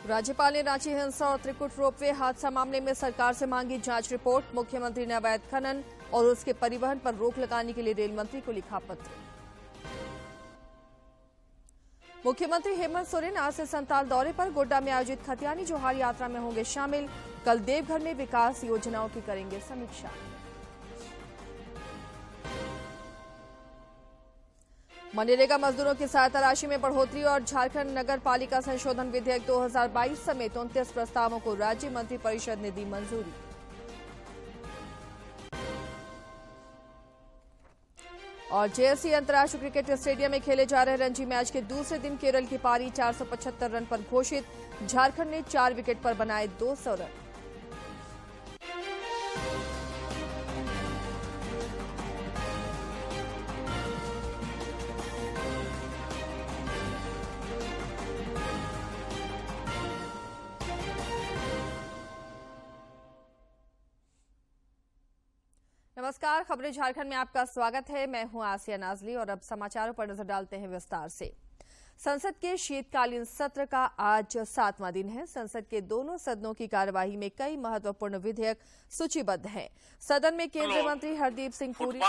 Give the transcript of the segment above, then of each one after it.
राज्यपाल ने रांची हिंसा और त्रिकुट रोपवे हादसा मामले में सरकार से मांगी जांच रिपोर्ट। मुख्यमंत्री ने अवैध खनन और उसके परिवहन पर रोक लगाने के लिए रेल मंत्री को लिखा पत्र। मुख्यमंत्री हेमंत सोरेन आज से संताल दौरे पर। गोड्डा में आयोजित खतियानी जोहार यात्रा में होंगे शामिल। कल देवघर में विकास योजनाओं की करेंगे समीक्षा। मनरेगा मजदूरों की सहायता राशि में बढ़ोतरी और झारखंड नगर पालिका संशोधन विधेयक 2022 समेत 29 प्रस्तावों को राज्य मंत्रिपरिषद ने दी मंजूरी। और जेएससी अंतर्राष्ट्रीय क्रिकेट स्टेडियम में खेले जा रहे रणजी मैच के दूसरे दिन केरल की पारी 475 रन पर घोषित। झारखंड ने 4 विकेट पर बनाए 200 रन। नमस्कार, खबरें झारखंड में आपका स्वागत है। मैं हूं आसिया नाजली और अब समाचारों पर नजर डालते हैं विस्तार से। संसद के शीतकालीन सत्र का आज 7वां दिन है। संसद के दोनों सदनों की कार्यवाही में कई महत्वपूर्ण विधेयक सूचीबद्ध हैं। सदन में केंद्रीय मंत्री हरदीप सिंह पुरी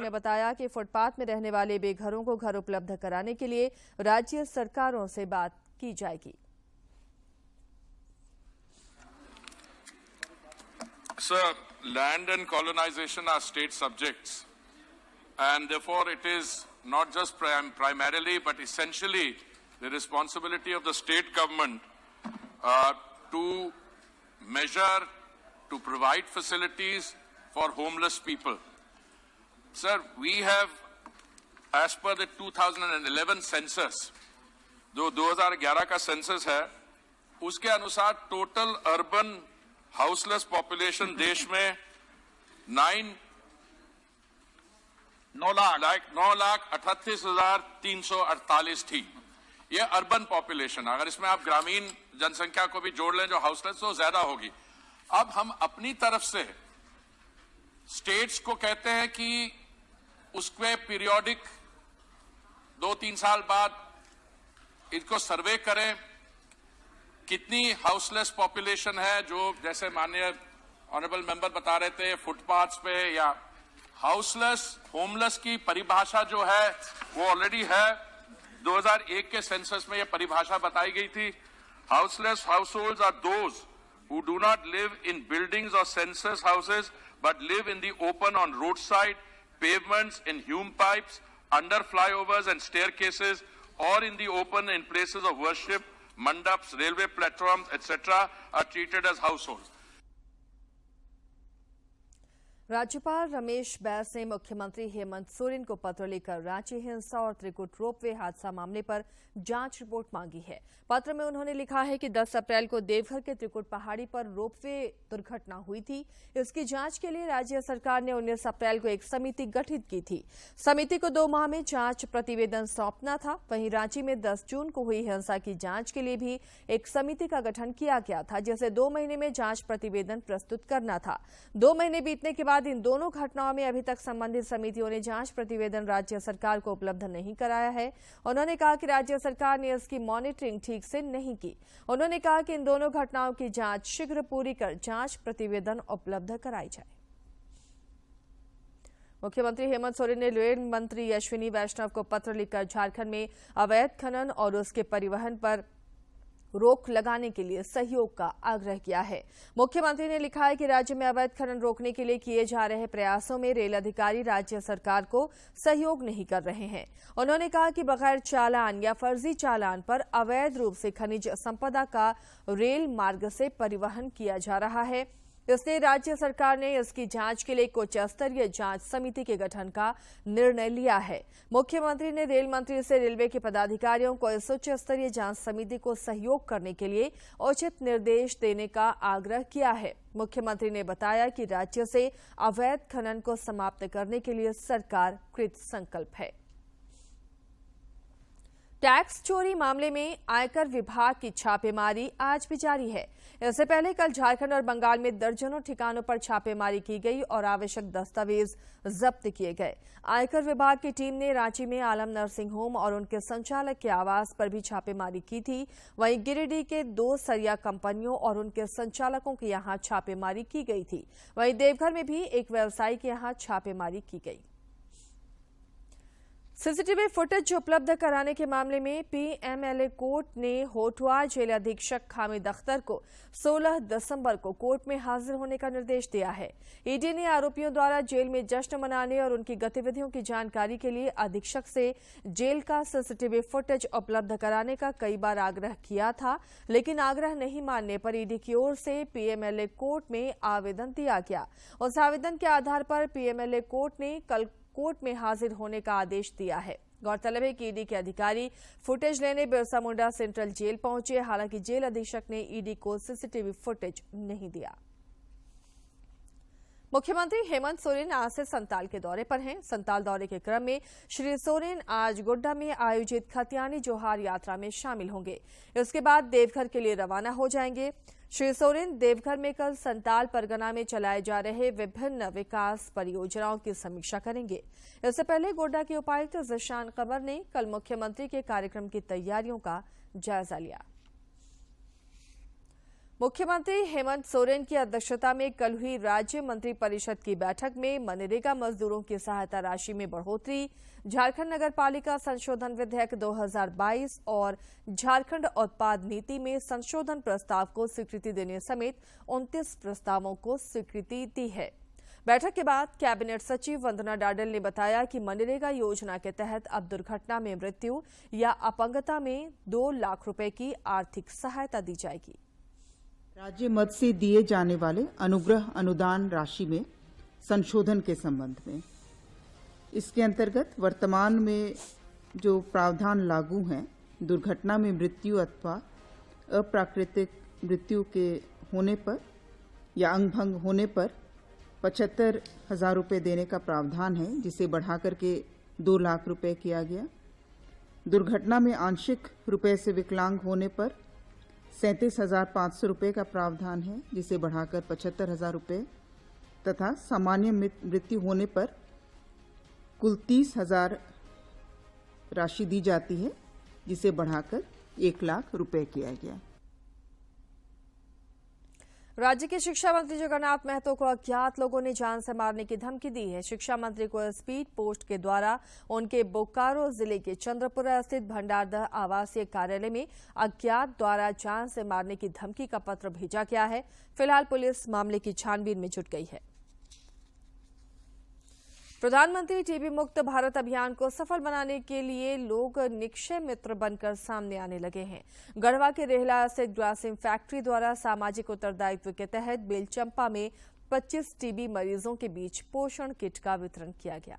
ने बताया कि फुटपाथ में रहने वाले बेघरों को घर उपलब्ध कराने के लिए राज्य सरकारों से बात की जाएगी। Sir, land and colonization are state subjects, and therefore it is not just primarily but essentially the responsibility of the state government to measure, to provide facilities for homeless people. Sir, we have, as per the 2011 census, जो 2011 का census है, उसके अनुसार total urban houseless population देश में 9,38,348 थी। ये urban population, अगर इसमें आप ग्रामीण जनसंख्या को भी जोड़ लें जो हाउसलेस, तो ज्यादा होगी। अब हम अपनी तरफ से स्टेट्स को कहते हैं कि उसके पीरियोडिक 2-3 साल बाद इसको सर्वे करें, कितनी हाउसलेस पॉपुलेशन है, जो जैसे माननीय ऑनरेबल मेंबर बता रहे थे फुटपाथ्स पे, या हाउसलेस होमलेस की परिभाषा जो है वो ऑलरेडी है। 2001 के सेंसस में ये परिभाषा बताई गई थी। Houseless households are those who do not live in buildings और census houses but live in the open on road side, pavements, in Hume pipes, under flyovers and staircases, और in the open in places of worship, mandaps, railway platforms etc. are treated as households. राज्यपाल रमेश बैस ने मुख्यमंत्री हेमंत सोरेन को पत्र लिखकर रांची हिंसा और Trikut ropeway हादसा मामले पर जांच रिपोर्ट मांगी है। पत्र में उन्होंने लिखा है कि 10 अप्रैल को देवघर के त्रिकुट पहाड़ी पर रोपवे दुर्घटना हुई थी। इसकी जांच के लिए राज्य सरकार ने 19 अप्रैल को एक समिति गठित की थी। समिति को 2 माह में जांच प्रतिवेदन सौंपना था। वहीं रांची में 10 जून को हुई हिंसा की जांच के लिए भी एक समिति का गठन किया गया था, जिसे 2 महीने में जांच प्रतिवेदन प्रस्तुत करना था। 2 महीने बीतने के बाद इन दोनों घटनाओं में अभी तक संबंधित समितियों ने जांच प्रतिवेदन राज्य सरकार को उपलब्ध नहीं कराया है। उन्होंने कहा कि राज्य सरकार ने इसकी मॉनिटरिंग ठीक से नहीं की। उन्होंने कहा कि इन दोनों घटनाओं की जांच शीघ्र पूरी कर जांच प्रतिवेदन उपलब्ध कराई जाए। मुख्यमंत्री हेमंत सोरेन ने रेल मंत्री अश्विनी वैष्णव को पत्र लिखकर झारखंड में अवैध खनन और उसके परिवहन पर रोक लगाने के लिए सहयोग का आग्रह किया है। मुख्यमंत्री ने लिखा है कि राज्य में अवैध खनन रोकने के लिए किए जा रहे प्रयासों में रेल अधिकारी राज्य सरकार को सहयोग नहीं कर रहे हैं। उन्होंने कहा कि बगैर चालान या फर्जी चालान पर अवैध रूप से खनिज संपदा का रेल मार्ग से परिवहन किया जा रहा है। इसलिए राज्य सरकार ने इसकी जांच के लिए एक उच्च स्तरीय जांच समिति के गठन का निर्णय लिया है। मुख्यमंत्री ने रेल मंत्री से रेलवे के पदाधिकारियों को इस उच्च स्तरीय जांच समिति को सहयोग करने के लिए उचित निर्देश देने का आग्रह किया है। मुख्यमंत्री ने बताया कि राज्य से अवैध खनन को समाप्त करने के लिए सरकार कृत संकल्प है। टैक्स चोरी मामले में आयकर विभाग की छापेमारी आज भी जारी है। इससे पहले कल झारखंड और बंगाल में दर्जनों ठिकानों पर छापेमारी की गई और आवश्यक दस्तावेज जब्त किए गए। आयकर विभाग की टीम ने रांची में आलम नर्सिंग होम और उनके संचालक के आवास पर भी छापेमारी की थी। वहीं गिरिडीह के 2 सरिया कंपनियों और उनके संचालकों के यहां छापेमारी की गई थी। वहीं देवघर में भी एक व्यवसायी के यहां छापेमारी की गई। सीसीटीवी फुटेज उपलब्ध कराने के मामले में पीएमएलए कोर्ट ने होटवार जेल अधीक्षक हामिद अख्तर को 16 दिसंबर को कोर्ट में हाजिर होने का निर्देश दिया है। ईडी ने आरोपियों द्वारा जेल में जश्न मनाने और उनकी गतिविधियों की जानकारी के लिए अधीक्षक से जेल का सीसीटीवी फुटेज उपलब्ध कराने का कई बार आग्रह किया था, लेकिन आग्रह नहीं मानने पर ईडी की ओर से पीएमएलए कोर्ट में आवेदन दिया गया। उस आवेदन के आधार पर पीएमएलए कोर्ट ने कल कोर्ट में हाजिर होने का आदेश दिया है। गौरतलब है कि ईडी के अधिकारी फुटेज लेने बिरसा मुंडा सेंट्रल जेल पहुंचे। हालांकि जेल अधीक्षक ने ईडी को सीसीटीवी फुटेज नहीं दिया। मुख्यमंत्री हेमंत सोरेन आज से संताल के दौरे पर हैं। संताल दौरे के क्रम में श्री सोरेन आज गोड्डा में आयोजित खतियानी जोहार यात्रा में शामिल होंगे। इसके बाद देवघर के लिए रवाना हो जाएंगे। श्री सोरेन देवघर में कल संताल परगना में चलाए जा रहे विभिन्न विकास परियोजनाओं की समीक्षा करेंगे। इससे पहले गोड्डा के उपायुक्त ज़िशान कमर ने कल मुख्यमंत्री के कार्यक्रम की तैयारियों का जायजा लिया। मुख्यमंत्री हेमंत सोरेन की अध्यक्षता में कल हुई राज्य मंत्री परिषद की बैठक में मनरेगा मजदूरों की सहायता राशि में बढ़ोतरी, झारखंड नगर पालिका संशोधन विधेयक 2022 और झारखंड उत्पाद नीति में संशोधन प्रस्ताव को स्वीकृति देने समेत 29 प्रस्तावों को स्वीकृति दी है। बैठक के बाद कैबिनेट सचिव वंदना डाडल ने बताया कि मनरेगा योजना के तहत अब दुर्घटना में मृत्यु या अपंगता में 2 लाख रुपए की आर्थिक सहायता दी जाएगी। राज्य मद से दिए जाने वाले अनुग्रह अनुदान राशि में संशोधन के संबंध में इसके अंतर्गत वर्तमान में जो प्रावधान लागू हैं, दुर्घटना में मृत्यु अथवा अप्राकृतिक मृत्यु के होने पर या अंग भंग होने पर 75,000 रुपये देने का प्रावधान है, जिसे बढ़ाकर के 2 लाख रुपए किया गया। दुर्घटना में आंशिक रुपए से विकलांग होने पर 37,500 रुपये का प्रावधान है, जिसे बढ़ाकर 75,000 रुपये तथा सामान्य मृत्यु होने पर कुल 30,000 राशि दी जाती है, जिसे बढ़ाकर 1 लाख रुपए किया गया। राज्य के शिक्षा मंत्री जगन्नाथ महतो को अज्ञात लोगों ने जान से मारने की धमकी दी है। शिक्षा मंत्री को स्पीड पोस्ट के द्वारा उनके बोकारो जिले के चंद्रपुरा स्थित भंडारदह आवासीय कार्यालय में अज्ञात द्वारा जान से मारने की धमकी का पत्र भेजा गया है। फिलहाल पुलिस मामले की छानबीन में जुट गई है। प्रधानमंत्री टीबी मुक्त भारत अभियान को सफल बनाने के लिए लोग निक्षय मित्र बनकर सामने आने लगे हैं। गढ़वा के रेहला स्थित ग्रासिम फैक्ट्री द्वारा सामाजिक उत्तरदायित्व के तहत बेलचंपा में 25 टीबी मरीजों के बीच पोषण किट का वितरण किया गया।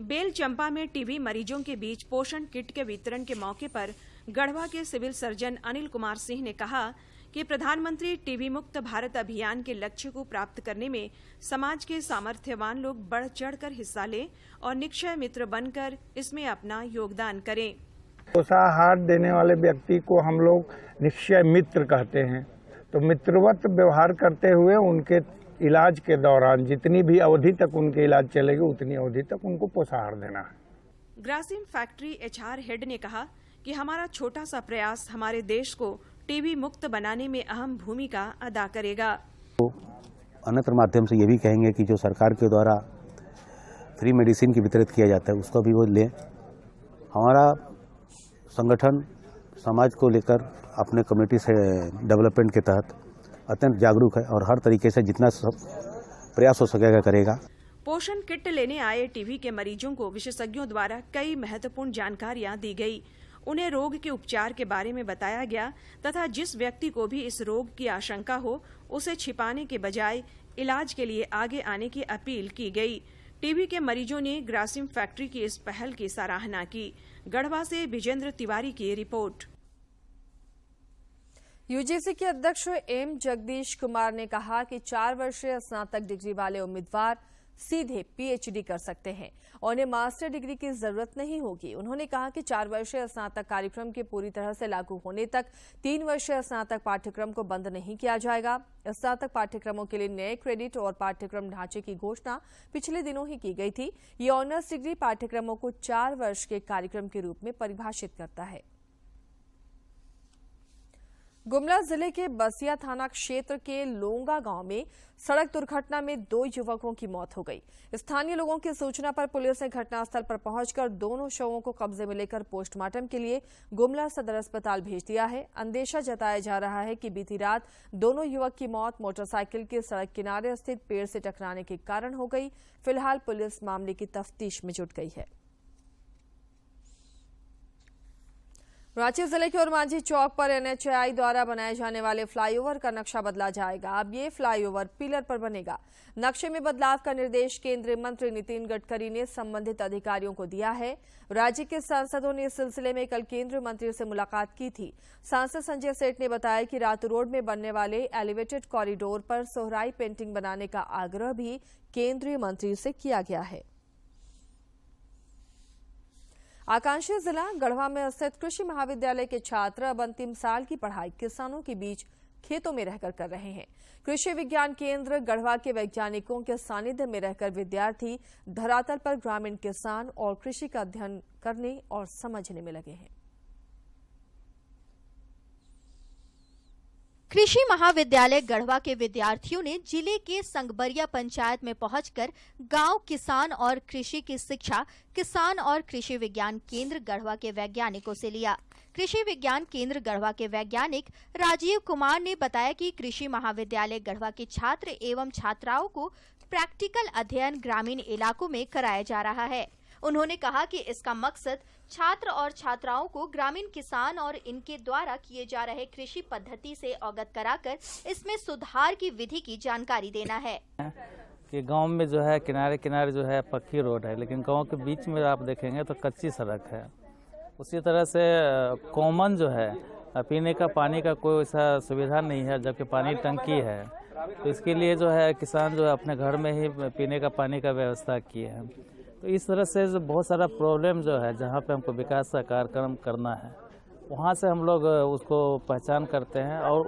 बेलचंपा में टीबी मरीजों के बीच पोषण किट के वितरण के मौके पर गढ़वा के सिविल सर्जन अनिल कुमार सिंह ने कहा कि प्रधानमंत्री टीबी मुक्त भारत अभियान के लक्ष्य को प्राप्त करने में समाज के सामर्थ्यवान लोग बढ़ चढ़कर हिस्सा लें और निक्षय मित्र बनकर इसमें अपना योगदान करें। पोषाहार देने वाले व्यक्ति को हम लोग निक्षय मित्र कहते हैं। तो मित्रवत व्यवहार करते हुए उनके इलाज के दौरान जितनी भी अवधि तक उनके इलाज चलेगी उतनी अवधि तक उनको पोषाहार देना है। ग्रासिम फैक्ट्री एचआर हेड ने कहा कि हमारा छोटा सा प्रयास हमारे देश को टीबी मुक्त बनाने में अहम भूमिका अदा करेगा। तो अन्यत्र माध्यम से ये भी कहेंगे कि जो सरकार के द्वारा फ्री मेडिसिन की वितरित किया जाता है उसका भी वो लें। हमारा संगठन समाज को लेकर अपने कम्युनिटी से डेवलपमेंट के तहत अत्यंत जागरूक है और हर तरीके से जितना प्रयास हो सकेगा करेगा। पोषण किट लेने आए टीबी के मरीजों को विशेषज्ञों द्वारा कई महत्वपूर्ण जानकारियां दी गई। उन्हें रोग के उपचार के बारे में बताया गया तथा जिस व्यक्ति को भी इस रोग की आशंका हो उसे छिपाने के बजाय इलाज के लिए आगे आने की अपील की गई। टीबी के मरीजों ने ग्रासिम फैक्ट्री की इस पहल की सराहना की। गढ़वा से विजेंद्र तिवारी की रिपोर्ट। यूजीसी के अध्यक्ष एम जगदीश कुमार ने कहा कि 4 वर्षीय स्नातक डिग्री वाले उम्मीदवार सीधे पीएचडी कर सकते हैं और उन्हें मास्टर डिग्री की जरूरत नहीं होगी। उन्होंने कहा कि 4 वर्षीय स्नातक कार्यक्रम के पूरी तरह से लागू होने तक 3 वर्षीय स्नातक पाठ्यक्रम को बंद नहीं किया जाएगा। स्नातक पाठ्यक्रमों के लिए नए क्रेडिट और पाठ्यक्रम ढांचे की घोषणा पिछले दिनों ही की गई थी। ये ऑनर्स डिग्री पाठ्यक्रमों को 4 वर्ष के कार्यक्रम के रूप में परिभाषित करता है। गुमला जिले के बसिया थाना क्षेत्र के लोंगा गांव में सड़क दुर्घटना में 2 युवकों की मौत हो गई। स्थानीय लोगों की सूचना पर पुलिस ने घटनास्थल पर पहुंचकर दोनों शवों को कब्जे में लेकर पोस्टमार्टम के लिए गुमला सदर अस्पताल भेज दिया है। अंदेशा जताया जा रहा है कि बीती रात दोनों युवक की मौत मोटरसाइकिल के सड़क किनारे स्थित पेड़ से टकराने के कारण हो गई। फिलहाल पुलिस मामले की तफ्तीश में जुट गई है। रांची जिले के ओरमांझी चौक पर एनएचएआई द्वारा बनाए जाने वाले फ्लाईओवर का नक्शा बदला जाएगा। अब ये फ्लाईओवर पिलर पर बनेगा। नक्शे में बदलाव का निर्देश केंद्रीय मंत्री नितिन गडकरी ने संबंधित अधिकारियों को दिया है। राज्य के सांसदों ने इस सिलसिले में कल केंद्रीय मंत्री से मुलाकात की थी। सांसद संजय सेठ ने बताया कि रातू रोड में बनने वाले एलिवेटेड कॉरिडोर पर सोहराई पेंटिंग बनाने का आग्रह भी केंद्रीय मंत्री से किया गया है। आकांक्षी जिला गढ़वा में स्थित कृषि महाविद्यालय के छात्र अब अंतिम साल की पढ़ाई किसानों के बीच खेतों में रहकर कर रहे हैं। कृषि विज्ञान केंद्र गढ़वा के वैज्ञानिकों के सानिध्य में रहकर विद्यार्थी धरातल पर ग्रामीण किसान और कृषि का अध्ययन करने और समझने में लगे हैं। कृषि महाविद्यालय गढ़वा के विद्यार्थियों ने जिले के संगबरिया पंचायत में पहुंचकर गांव किसान और कृषि की शिक्षा किसान और कृषि विज्ञान केंद्र गढ़वा के वैज्ञानिकों से लिया। कृषि विज्ञान केंद्र गढ़वा के वैज्ञानिक राजीव कुमार ने बताया कि कृषि महाविद्यालय गढ़वा के छात्र एवं छात्राओं को प्रैक्टिकल अध्ययन ग्रामीण इलाकों में कराया जा रहा है। उन्होंने कहा कि इसका मकसद छात्र और छात्राओं को ग्रामीण किसान और इनके द्वारा किए जा रहे कृषि पद्धति से अवगत कराकर इसमें सुधार की विधि की जानकारी देना है। कि गांव में जो है किनारे किनारे जो है पक्की रोड है, लेकिन गांव के बीच में आप देखेंगे तो कच्ची सड़क है। उसी तरह से कॉमन जो है पीने का पानी का कोई ऐसा सुविधा नहीं है, जबकि पानी टंकी है। तो इसके लिए जो है किसान जो है अपने घर में ही पीने का पानी का व्यवस्था किए हैं। तो इस तरह से जो बहुत सारा प्रॉब्लम जो है जहाँ पे हमको विकास का कार्यक्रम करना है, वहाँ से हम लोग उसको पहचान करते हैं और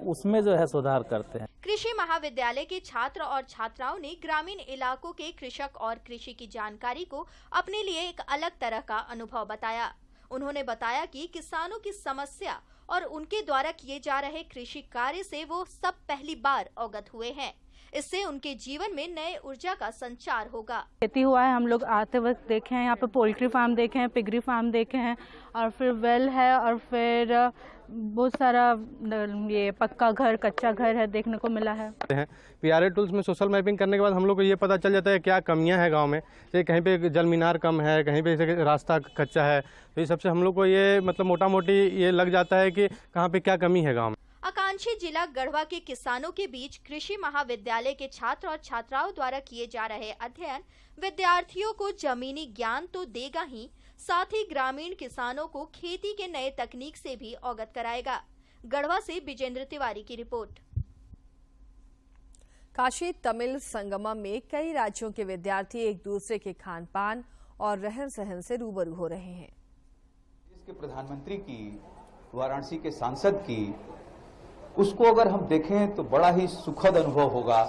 उसमें जो है सुधार करते हैं। कृषि महाविद्यालय के छात्र और छात्राओं ने ग्रामीण इलाकों के कृषक और कृषि की जानकारी को अपने लिए एक अलग तरह का अनुभव बताया। उन्होंने बताया कि किसानों की समस्या और उनके द्वारा किए जा रहे कृषि कार्य से वो सब पहली बार अवगत हुए हैं। इससे उनके जीवन में नए ऊर्जा का संचार होगा। खेती हुआ है, हम लोग आते वक्त देखे हैं, यहाँ पे पोल्ट्री फार्म देखे हैं, पिगरी फार्म देखे हैं और फिर वेल है और फिर बहुत सारा ये पक्का घर कच्चा घर है देखने को मिला है। पीआरए टूल्स में सोशल मैपिंग करने के बाद हम लोग को ये पता चल जाता है क्या कमियां हैं गांव में। जैसे कहीं पे जल मीनार कम है, कहीं पे रास्ता कच्चा है, तो ये सबसे हम लोग को ये मतलब मोटा मोटी ये लग जाता है कि कहाँ पे क्या कमी है गाँव में। आकांक्षी जिला गढ़वा के किसानों के बीच कृषि महाविद्यालय के छात्र और छात्राओं द्वारा किए जा रहे अध्ययन विद्यार्थियों को जमीनी ज्ञान तो देगा ही, साथ ही ग्रामीण किसानों को खेती के नए तकनीक से भी अवगत कराएगा। गढ़वा से विजेंद्र तिवारी की रिपोर्ट। काशी तमिल संगमम में कई राज्यों के विद्यार्थी एक दूसरे के खान पान और रहन सहन से रूबरू हो रहे हैं। इसके प्रधानमंत्री की, वाराणसी के सांसद की, उसको अगर हम देखें तो बड़ा ही सुखद अनुभव होगा।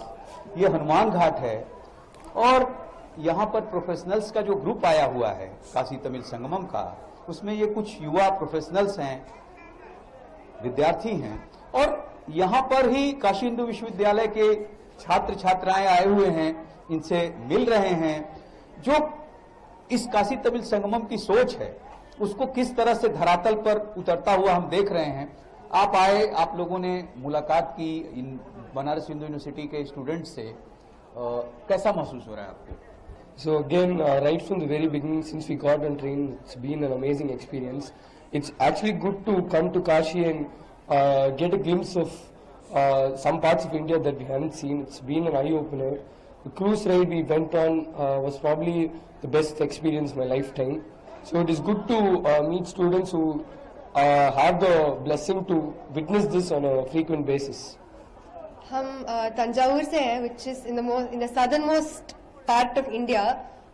ये हनुमान घाट है और यहाँ पर प्रोफेशनल्स का जो ग्रुप आया हुआ है काशी तमिल संगमम का, उसमें ये कुछ युवा प्रोफेशनल्स हैं, विद्यार्थी हैं और यहाँ पर ही काशी हिंदू विश्वविद्यालय के छात्र छात्राएं आए हुए हैं, इनसे मिल रहे हैं। जो इस काशी तमिल संगमम की सोच है उसको किस तरह से धरातल पर उतरता हुआ हम देख रहे हैं। आप आए, आप लोगों ने मुलाकात की इन बनारस हिंदू यूनिवर्सिटी के स्टूडेंट से, कैसा महसूस हो रहा है आपको? So again, right from the very beginning, since we got on train, it's been an amazing experience. It's actually good to come to Kashi and get a glimpse of some parts of India that we haven't seen. It's been an eye-opener. The cruise ride we went on was probably the best experience of my lifetime. So it is good to meet students who have the blessing to witness this on a frequent basis. हम तंजावुर से हैं, which is in the southernmost part of India,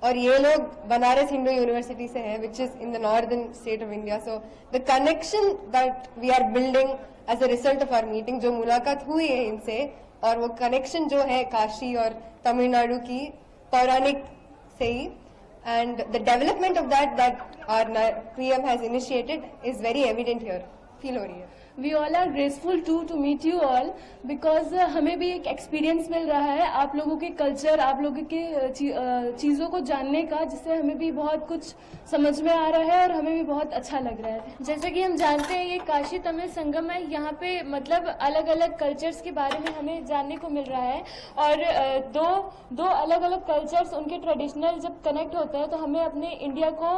और ये लोग Banaras Hindu University से हैं, which is in the northern state of India. So the connection that we are building as a result of our meeting, जो मुलाकात हुई है इनसे, और वो कनेक्शन जो है काशी और तमिलनाडु की पौराणिक से ही, and the development of that our PM has initiated is very evident here. Feel हो रही है. We all are grateful to meet you all because हमें भी एक एक्सपीरियंस मिल रहा है आप लोगों के कल्चर, आप लोगों के चीज़ों को जानने का, जिससे हमें भी बहुत कुछ समझ में आ रहा है और हमें भी बहुत अच्छा लग रहा है. जैसे कि हम जानते हैं ये काशी तमिल संगम है, यहाँ पे मतलब अलग अलग कल्चर्स के बारे में हमें जानने को मिल रहा है, और दो अलग अलग कल्चर्स उनके ट्रेडिशनल जब कनेक्ट होते हैं तो हमें अपने इंडिया को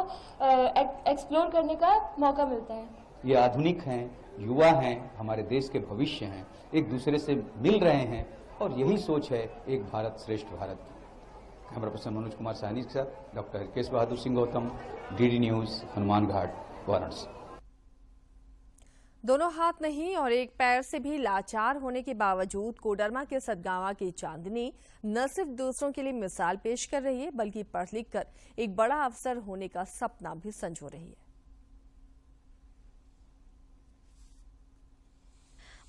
एक्सप्लोर करने का मौका मिलता है. ये आधुनिक हैं, युवा हैं, हमारे देश के भविष्य हैं, एक दूसरे से मिल रहे हैं, और यही सोच है एक भारत श्रेष्ठ भारत की. कैमरा पर्सन मनोज कुमार साहनी के साथ doctor Harkesh Bahadur Singh Gautam, DD news, Hanuman घाट, वाराणसी. दोनों हाथ नहीं और एक पैर से भी लाचार होने के बावजूद कोडरमा के सतगावा की चांदनी न सिर्फ दूसरों के लिए मिसाल पेश कर रही है, बल्कि पढ़ लिख कर एक बड़ा अफसर होने का सपना भी संजो रही है.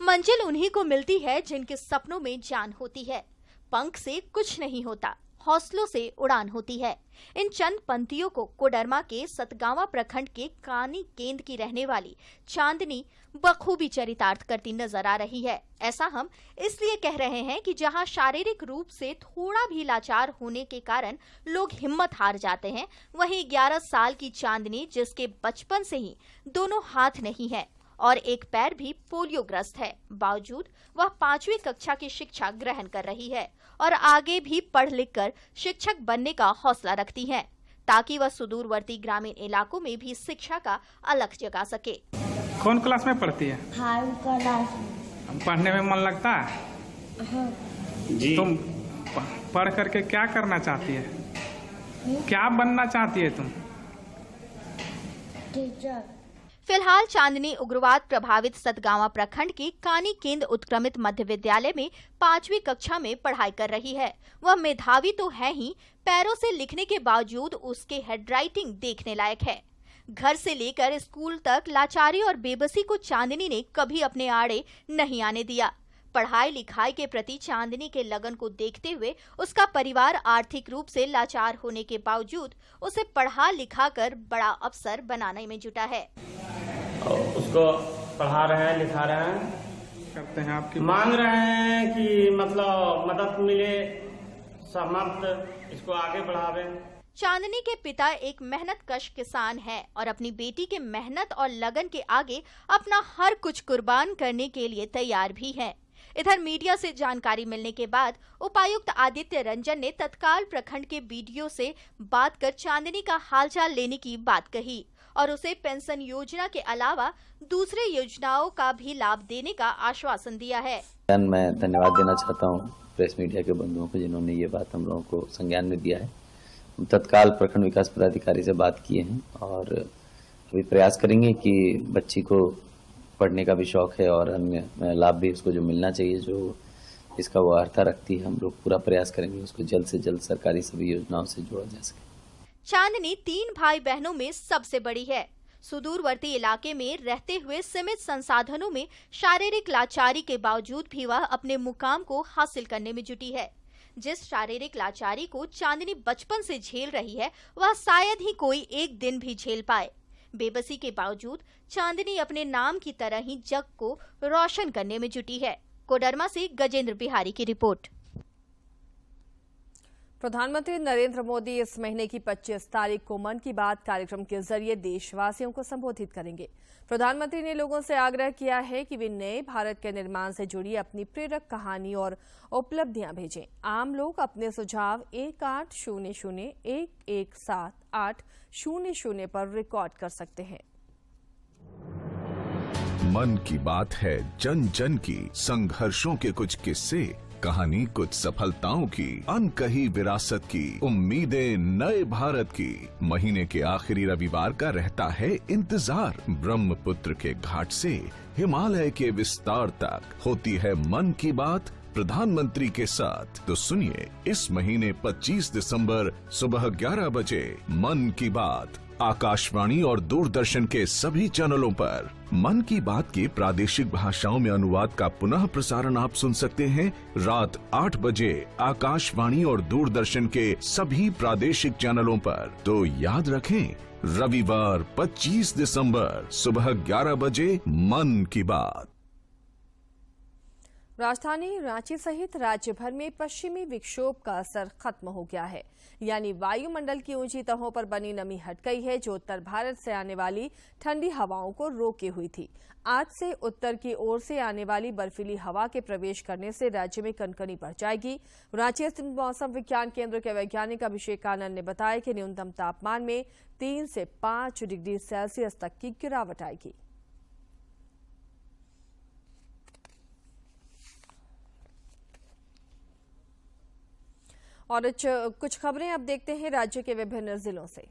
मंजिल उन्हीं को मिलती है जिनके सपनों में जान होती है. पंख से कुछ नहीं होता, हौसलों से उड़ान होती है. इन चंद पंक्तियों को कोडरमा के सतगावा प्रखंड के कानी केंद्र की रहने वाली चांदनी बखूबी चरितार्थ करती नजर आ रही है. ऐसा हम इसलिए कह रहे हैं कि जहां शारीरिक रूप से थोड़ा भी लाचार होने के कारण लोग हिम्मत हार जाते हैं, वहीं 11 साल की चांदनी, जिसके बचपन से ही दोनों हाथ नहीं है और एक पैर भी पोलियोग्रस्त है, बावजूद वह 5वीं कक्षा की शिक्षा ग्रहण कर रही है और आगे भी पढ़ लिख कर शिक्षक बनने का हौसला रखती है, ताकि वह सुदूरवर्ती ग्रामीण इलाकों में भी शिक्षा का अलख जगा सके. कौन क्लास में पढ़ती है? 5वीं क्लास में. पढ़ने में मन लगता है? हाँ. जी. तुम पढ़ करके क्या करना चाहती है? क्या बनना चाहती है तुम? टीचर. फिलहाल चांदनी उग्रवाद प्रभावित सतगावा प्रखंड के कानी केंद्र उत्क्रमित मध्य विद्यालय में 5वीं कक्षा में पढ़ाई कर रही है. वह मेधावी तो है ही, पैरों से लिखने के बावजूद उसके हैंडराइटिंग देखने लायक है. घर से लेकर स्कूल तक लाचारी और बेबसी को चांदनी ने कभी अपने आड़े नहीं आने दिया. पढ़ाई लिखाई के प्रति चांदनी के लगन को देखते हुए उसका परिवार आर्थिक रूप से लाचार होने के बावजूद उसे पढ़ा लिखा कर बड़ा अफसर बनाने में जुटा है. उसको पढ़ा रहे हैं, लिखा रहे हैं, करते हैं आपकी मांग रहे हैं कि मतलब मदद मिले, समर्थ इसको आगे बढ़ावे. चांदनी के पिता एक मेहनतकश किसान है और अपनी बेटी के मेहनत और लगन के आगे अपना हर कुछ कुर्बान करने के लिए तैयार भी है. इधर मीडिया से जानकारी मिलने के बाद उपायुक्त आदित्य रंजन ने तत्काल प्रखंड के बीडीओ से बात कर चांदनी का हालचाल लेने की बात कही और उसे पेंशन योजना के अलावा दूसरे योजनाओं का भी लाभ देने का आश्वासन दिया है. मैं धन्यवाद देना चाहता हूं प्रेस मीडिया के बंधुओं को, जिन्होंने ये बात हम लोगों को संज्ञान में दिया है. हम तत्काल प्रखंड विकास पदाधिकारी से बात किए हैं और अभी प्रयास करेंगे कि बच्ची को पढ़ने का भी शौक है और अन्य लाभ भी उसको जो मिलना चाहिए, जो इसका वो अर्था रखती है, हम लोग पूरा प्रयास करेंगे उसको जल्द से जल्द सरकारी सभी योजनाओं से जोड़ा जा सके. चांदनी 3 भाई बहनों में सबसे बड़ी है. सुदूरवर्ती इलाके में रहते हुए सीमित संसाधनों में शारीरिक लाचारी के बावजूद भी वह अपने मुकाम को हासिल करने में जुटी है. जिस शारीरिक लाचारी को चांदनी बचपन से झेल रही है, वह शायद ही कोई एक दिन भी झेल पाए. बेबसी के बावजूद चांदनी अपने नाम की तरह ही जग को रोशन करने में जुटी है. कोडरमा से गजेंद्र बिहारी की रिपोर्ट. प्रधानमंत्री नरेंद्र मोदी इस महीने की 25 तारीख को मन की बात कार्यक्रम के जरिए देशवासियों को संबोधित करेंगे. प्रधानमंत्री ने लोगों से आग्रह किया है कि वे नए भारत के निर्माण से जुड़ी अपनी प्रेरक कहानी और उपलब्धियां भेजें. आम लोग अपने सुझाव 1800-117800 पर रिकॉर्ड कर सकते हैं. मन की बात है जन जन की, संघर्षों के कुछ किस्से, कहानी कुछ सफलताओं की, अनकही विरासत की, उम्मीदें नए भारत की. महीने के आखिरी रविवार का रहता है इंतजार. ब्रह्मपुत्र के घाट से हिमालय के विस्तार तक होती है मन की बात प्रधानमंत्री के साथ। तो सुनिए इस महीने 25 दिसंबर सुबह 11 बजे मन की बात आकाशवाणी और दूरदर्शन के सभी चैनलों पर। मन की बात के प्रादेशिक भाषाओं में अनुवाद का पुनः प्रसारण आप सुन सकते हैं रात 8 बजे आकाशवाणी और दूरदर्शन के सभी प्रादेशिक चैनलों पर। तो याद रखें, रविवार 25 दिसंबर सुबह 11 बजे मन की बात। राजधानी रांची सहित राज्य भर में पश्चिमी विक्षोभ का असर खत्म हो गया है, यानी वायुमंडल की ऊंची तहों पर बनी नमी हट गई है, जो उत्तर भारत से आने वाली ठंडी हवाओं को रोके हुई थी। आज से उत्तर की ओर से आने वाली बर्फीली हवा के प्रवेश करने से राज्य में कनकनी बढ़ जाएगी। रांची स्थित मौसम विज्ञान केंद्र के वैज्ञानिक अभिषेक आनंद ने बताया कि न्यूनतम तापमान में 3 से 5 डिग्री सेल्सियस तक की गिरावट आएगी। और कुछ खबरें अब देखते हैं राज्य के विभिन्न जिलों से।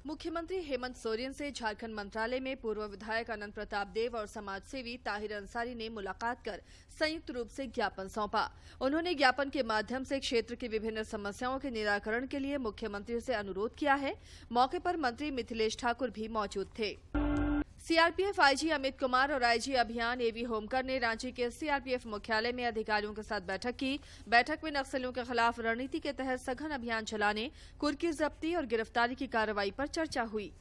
मुख्यमंत्री हेमंत सोरेन से झारखंड मंत्रालय में पूर्व विधायक अनंत प्रताप देव और समाजसेवी ताहिर अंसारी ने मुलाकात कर संयुक्त रूप से ज्ञापन सौंपा। उन्होंने ज्ञापन के माध्यम से क्षेत्र की विभिन्न समस्याओं के निराकरण के लिए मुख्यमंत्री से अनुरोध किया है। मौके पर मंत्री मिथिलेश ठाकुर भी मौजूद थे। सीआरपीएफ आईजी अमित कुमार और आईजी अभियान एवी होमकर ने रांची के सीआरपीएफ मुख्यालय में अधिकारियों के साथ बैठक की। बैठक में नक्सलियों के खिलाफ रणनीति के तहत सघन अभियान चलाने, कुर्की जब्ती और गिरफ्तारी की कार्रवाई पर चर्चा हुई।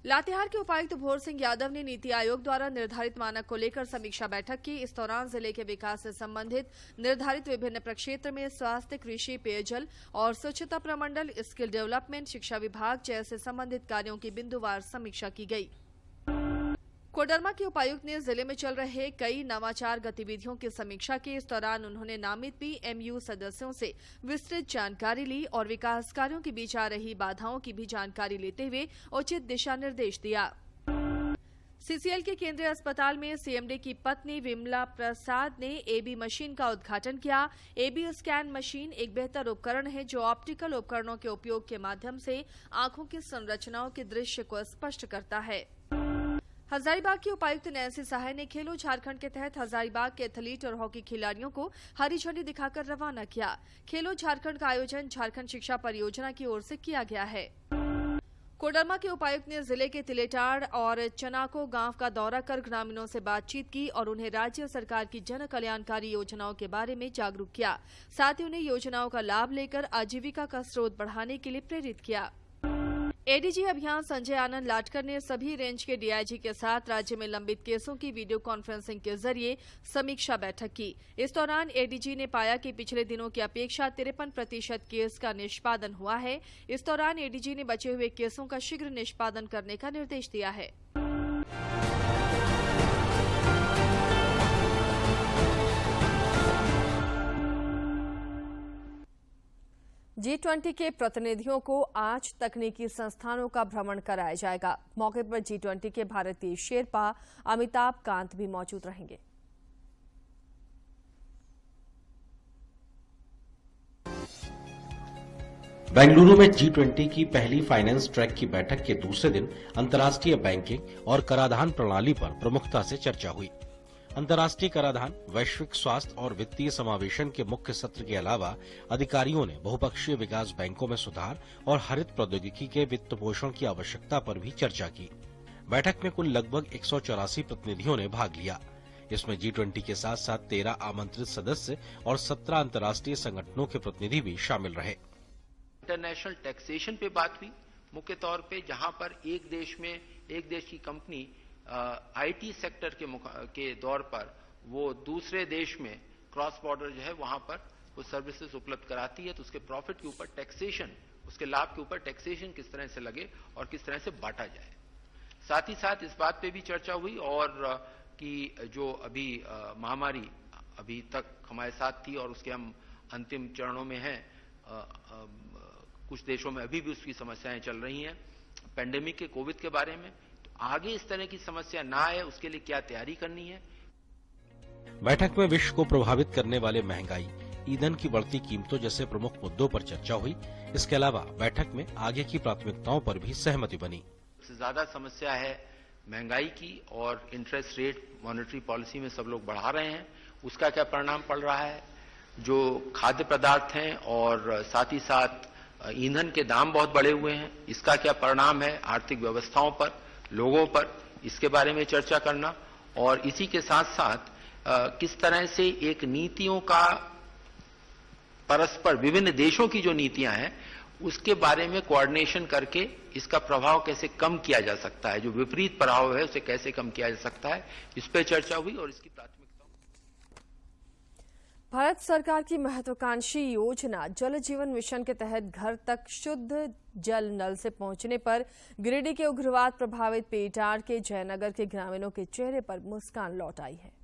लातेहार के उपायुक्त भोर सिंह यादव ने नीति आयोग द्वारा निर्धारित मानक को लेकर समीक्षा बैठक की। इस दौरान जिले के विकास से संबंधित निर्धारित विभिन्न प्रक्षेत्र में स्वास्थ्य, कृषि, पेयजल और स्वच्छता प्रमंडल, स्किल डेवलपमेंट, शिक्षा विभाग जैसे संबंधित कार्यों की बिंदुवार समीक्षा की गई। कोडरमा के उपायुक्त ने जिले में चल रहे कई नवाचार गतिविधियों की समीक्षा की। इस दौरान उन्होंने नामित पीएमयू सदस्यों से विस्तृत जानकारी ली और विकास कार्यों के बीच आ रही बाधाओं की भी जानकारी लेते हुए उचित दिशा निर्देश दिया। सीसीएल के केंद्रीय अस्पताल में सीएमडी की पत्नी विमला प्रसाद ने एबी मशीन का उद्घाटन किया। एबी स्कैन मशीन एक बेहतर उपकरण है जो ऑप्टिकल उपकरणों के उपयोग के माध्यम से आंखों की संरचनाओं के दृश्य को स्पष्ट करता है। हजारीबाग की उपायुक्त नैन्सी सहाय ने खेलो झारखंड के तहत हजारीबाग के एथलीट और हॉकी खिलाड़ियों को हरी झंडी दिखाकर रवाना किया। खेलो झारखंड का आयोजन झारखंड शिक्षा परियोजना की ओर से किया गया है। कोडरमा के उपायुक्त ने जिले के तिलेटाड़ और चनाको गांव का दौरा कर ग्रामीणों से बातचीत की और उन्हें राज्य सरकार की जन कल्याणकारी योजनाओं के बारे में जागरूक किया। साथ ही उन्हें योजनाओं का लाभ लेकर आजीविका का स्रोत बढ़ाने के लिए प्रेरित किया। एडीजी अभियान संजय आनंद लाटकर ने सभी रेंज के डीआईजी के साथ राज्य में लंबित केसों की वीडियो कॉन्फ्रेंसिंग के जरिए समीक्षा बैठक की। इस दौरान एडीजी ने पाया कि पिछले दिनों की अपेक्षा 53% केस का निष्पादन हुआ है। इस दौरान एडीजी ने बचे हुए केसों का शीघ्र निष्पादन करने का निर्देश दिया है। G20 के प्रतिनिधियों को आज तकनीकी संस्थानों का भ्रमण कराया जाएगा। मौके पर G20 के भारतीय शेरपा अमिताभ कांत भी मौजूद रहेंगे। बेंगलुरु में G20 की पहली फाइनेंस ट्रैक की बैठक के दूसरे दिन अंतर्राष्ट्रीय बैंकिंग और कराधान प्रणाली पर प्रमुखता से चर्चा हुई। अंतर्राष्ट्रीय कराधान, वैश्विक स्वास्थ्य और वित्तीय समावेशन के मुख्य सत्र के अलावा अधिकारियों ने बहुपक्षीय विकास बैंकों में सुधार और हरित प्रौद्योगिकी के वित्त पोषण की आवश्यकता पर भी चर्चा की। बैठक में कुल लगभग 184 प्रतिनिधियों ने भाग लिया। इसमें G20 के साथ साथ 13 आमंत्रित सदस्य और 17 अंतर्राष्ट्रीय संगठनों के प्रतिनिधि भी शामिल रहे। इंटरनेशनल टैक्सेशन पे बात हुई, मुख्य तौर पे जहां पर एक देश की कंपनी आईटी सेक्टर के दौर पर वो दूसरे देश में क्रॉस बॉर्डर जो है वहां पर कुछ सर्विसेज उपलब्ध कराती है, तो उसके प्रॉफिट के ऊपर टैक्सेशन, उसके लाभ के ऊपर टैक्सेशन किस तरह से लगे और किस तरह से बांटा जाए। साथ ही साथ इस बात पे भी चर्चा हुई और कि जो अभी महामारी अभी तक हमारे साथ थी और उसके हम अंतिम चरणों में हैं, कुछ देशों में अभी भी उसकी समस्याएं चल रही हैं, पेंडेमिक के कोविड के बारे में, तो आगे इस तरह की समस्या ना आए उसके लिए क्या तैयारी करनी है। बैठक में विश्व को प्रभावित करने वाले महंगाई, ईंधन की बढ़ती कीमतों जैसे प्रमुख मुद्दों पर चर्चा हुई। इसके अलावा बैठक में आगे की प्राथमिकताओं पर भी सहमति बनी। सबसे ज्यादा समस्या है महंगाई की और इंटरेस्ट रेट मॉनेटरी पॉलिसी में सब लोग बढ़ा रहे हैं, उसका क्या परिणाम पड़ रहा है। जो खाद्य पदार्थ हैं और साथ ही साथ ईंधन के दाम बहुत बढ़े हुए हैं, इसका क्या परिणाम है आर्थिक व्यवस्थाओं पर, लोगों पर, इसके बारे में चर्चा करना। और इसी के साथ साथ किस तरह से एक नीतियों का परस्पर विभिन्न देशों की जो नीतियां हैं उसके बारे में कोऑर्डिनेशन करके इसका प्रभाव कैसे कम किया जा सकता है, जो विपरीत प्रभाव है उसे कैसे कम किया जा सकता है, इस पर चर्चा हुई और इसकी प्राथमिकता। भारत सरकार की महत्वाकांक्षी योजना जल जीवन मिशन के तहत घर तक शुद्ध जल नल से पहुंचने पर गिरिडीह के उग्रवाद प्रभावित पेटार के जयनगर के ग्रामीणों के चेहरे पर मुस्कान लौट आई है।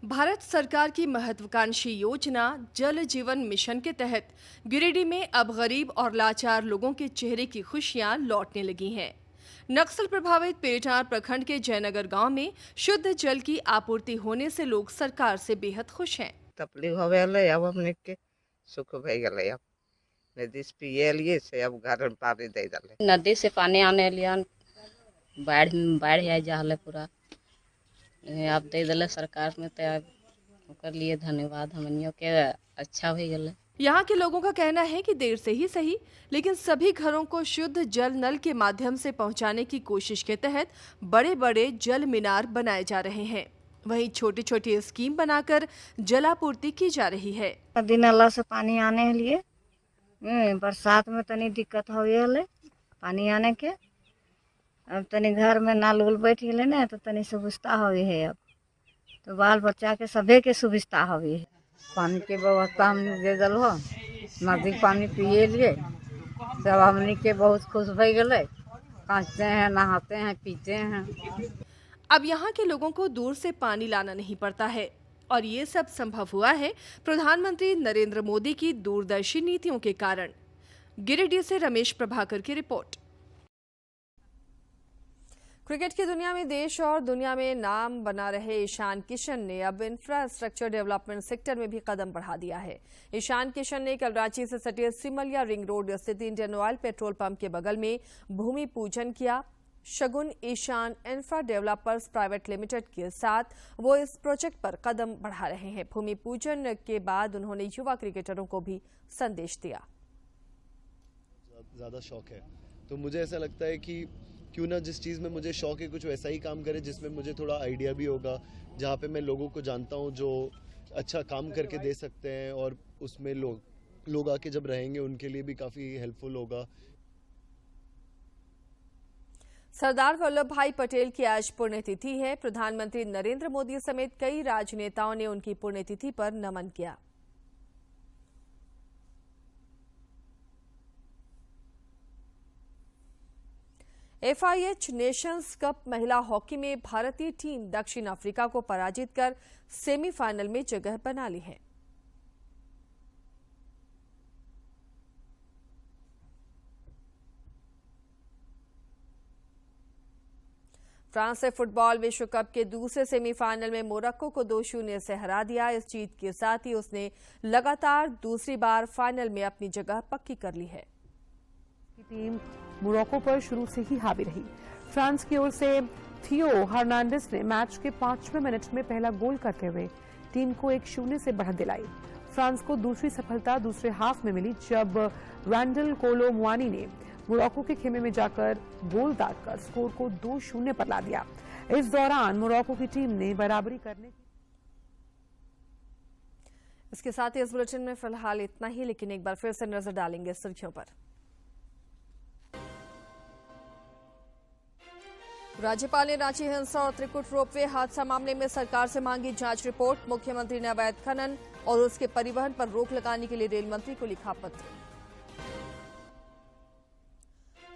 भारत सरकार की महत्वाकांक्षी योजना जल जीवन मिशन के तहत गिरिडीह में अब गरीब और लाचार लोगों के चेहरे की खुशियां लौटने लगी हैं। नक्सल प्रभावित पेटार प्रखंड के जयनगर गांव में शुद्ध जल की आपूर्ति होने से लोग सरकार से बेहद खुश हैं। तकलीफ होवे अब हमने के सुख भई गले, अब नदी से पिए लिए से अब घर में पानी दे दले। नदी से पानी आने लिया बाढ़ आ जाले पूरा, आप दे दले सरकार में, तो ओकर लिए धन्यवाद हमनियों के, अच्छा हो गए। यहाँ के लोगों का कहना है कि देर से ही सही लेकिन सभी घरों को शुद्ध जल नल के माध्यम से पहुँचाने की कोशिश के तहत बड़े बड़े जल मीनार बनाए जा रहे हैं। वहीं छोटी छोटी स्कीम बनाकर जलापूर्ति की जा रही है। नदी नाला से पानी आने के लिए बरसात में तनी दिक्कत हो गई पानी आने के, अब तनी घर में नल उल बैठ गए ना तो तनी सुविधा हो गई है, अब तो बाल बच्चा के सभी के सुविधा हो गई है। पानी के व्यवस्था हम दे दल हो, नदी पानी पिए लिए सब हमनी के बहुत खुश हो गए, काटते हैं, नहाते हैं, पीते हैं। अब यहाँ के लोगों को दूर से पानी लाना नहीं पड़ता है और ये सब संभव हुआ है प्रधानमंत्री नरेंद्र मोदी की दूरदर्शी नीतियों के कारण। गिरिडीह से रमेश प्रभाकर की रिपोर्ट। क्रिकेट की दुनिया में देश और दुनिया में नाम बना रहे ईशान किशन ने अब इंफ्रास्ट्रक्चर डेवलपमेंट सेक्टर में भी कदम बढ़ा दिया है। ईशान किशन ने कल रांची से सटे सिमलिया रिंग रोड स्थित इंडियन ऑयल पेट्रोल पंप के बगल में भूमि पूजन किया। Shagun Ishan infra developers private limited के साथ वो इस प्रोजेक्ट पर कदम बढ़ा रहे हैं। भूमि पूजन के बाद उन्होंने युवा क्रिकेटरों को भी संदेश दिया। ज्यादा शौक है तो मुझे ऐसा लगता है कि क्यों ना जिस चीज़ में मुझे शौक है कुछ वैसा ही काम करे जिसमें मुझे थोड़ा आइडिया भी होगा, जहाँ पे मैं लोगों को जानता हूँ जो अच्छा काम करके दे सकते हैं और उसमें लोग आके जब रहेंगे उनके लिए भी काफ़ी हेल्पफुल होगा। सरदार वल्लभ भाई पटेल की आज पुण्यतिथि है। प्रधानमंत्री नरेंद्र मोदी समेत कई राजनेताओं ने उनकी पुण्यतिथि पर नमन किया। FIH नेशंस कप महिला हॉकी में भारतीय टीम दक्षिण अफ्रीका को पराजित कर सेमीफाइनल में जगह बना ली है। फ्रांस से फुटबॉल विश्व कप के दूसरे सेमीफाइनल में मोरक्को को 2-0 से हरा दिया। इस जीत के साथ ही उसने लगातार दूसरी बार फाइनल में अपनी जगह पक्की कर ली है। टीम मोरक्को पर शुरू से ही हावी रही। फ्रांस की ओर से थियो हर्नांडिस ने मैच के 5वें मिनट में पहला गोल करते हुए टीम को 1-0 से बढ़त दिलाई। फ्रांस को दूसरी सफलता दूसरे हाफ में मिली जब रैंडल कोलो मुआनी ने मोरक्को के खेमे में जाकर गोल दागकर स्कोर को 2-0 पर ला दिया। इस दौरान मोरक्को की टीम ने बराबरी करने इसके साथ ही इस बुलेटिन में फिलहाल इतना ही, लेकिन एक बार फिर से नजर डालेंगे सुर्खियों पर। राज्यपाल ने रांची हिंसा और त्रिकुट रोपवे हादसा मामले में सरकार से मांगी जांच रिपोर्ट। मुख्यमंत्री ने अवैध खनन और उसके परिवहन पर रोक लगाने के लिए रेल मंत्री को लिखा पत्र।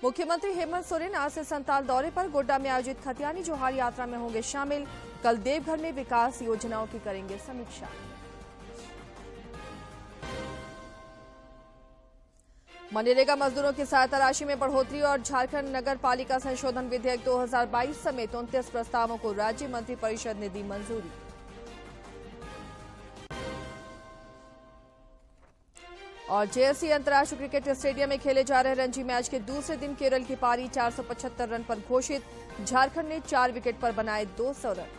मुख्यमंत्री हेमंत सोरेन आज से संताल दौरे पर। गोड्डा में आयोजित खतियानी जोहार यात्रा में होंगे शामिल। कल देवघर में विकास योजनाओं की करेंगे समीक्षा। मनरेगा मजदूरों की सहायता राशि में बढ़ोतरी और झारखंड नगर पालिका संशोधन विधेयक 2022 समेत 29 प्रस्तावों को राज्य मंत्रिपरिषद ने दी मंजूरी। और जेएससी अंतर्राष्ट्रीय क्रिकेट स्टेडियम में खेले जा रहे रणजी मैच के दूसरे दिन केरल की पारी 475 रन पर घोषित। झारखंड ने 4 विकेट पर बनाए 200 रन।